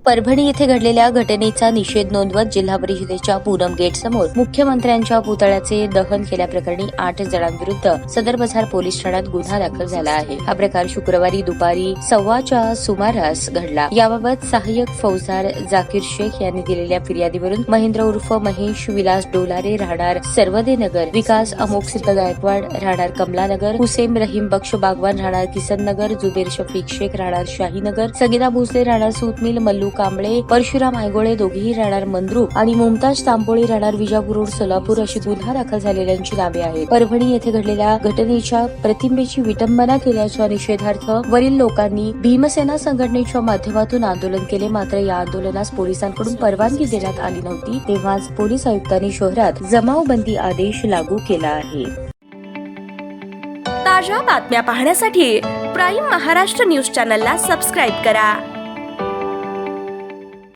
परभणी येथे घडलेल्या घटनेचा निषेध नोंदवत जिल्हा परिषदेच्या पूनम गेट समोर मुख्यमंत्र्यांच्या पुतळ्याचे दहन केल्याप्रकरणी 8 जणांविरुद्ध सदर बझार पोलीस ठाण्यात गुन्हा दाखल झाला आहे। हा प्रकार शुक्रवारी दुपारी 1:15च्या सुमारास घडला। याबाबत सहाय्यक फौजदार जाकीर शेख यांनी दिलेल्या फिर्यादीवरून महेंद्र उर्फ महेश विलास डोलारे राहणार सर्वदे नगर, विकास अमोक सिद्ध गायकवाड राहणार कमलानगर, हुसेन रहीम बक्ष बागवान राहणार किसन नगर, जुबेर शफीक शेख राहणार शाहीनगर, सगीदा भोसले राहणार सूतमिल, मल्लू कांबळे, परशुराम आयगोळे दोघेही राहणार मंद्रुप आणि मुमताज तांबोळी राहणार विजापूर रोड सोलापूर अशी गुन्हा दाखल झालेल्यांची नावे आहेत। परभणी येथे घडलेल्या घटनेच्या प्रतिमेची विटंबना केल्याच्या निषेधार्थ वरील लोकांनी भीमसेना संघटनेच्या माध्यमातून आंदोलन केले। मात्र या आंदोलनास पोलिसांकडून परवानगी देण्यात आली नव्हती। तेव्हाच पोलीस आयुक्तांनी शहरात जमावबंदी आदेश लागू केला आहे। ताज्या बातम्या पाहण्यासाठी प्राईम महाराष्ट्र न्यूज चॅनलला सबस्क्राईब करा।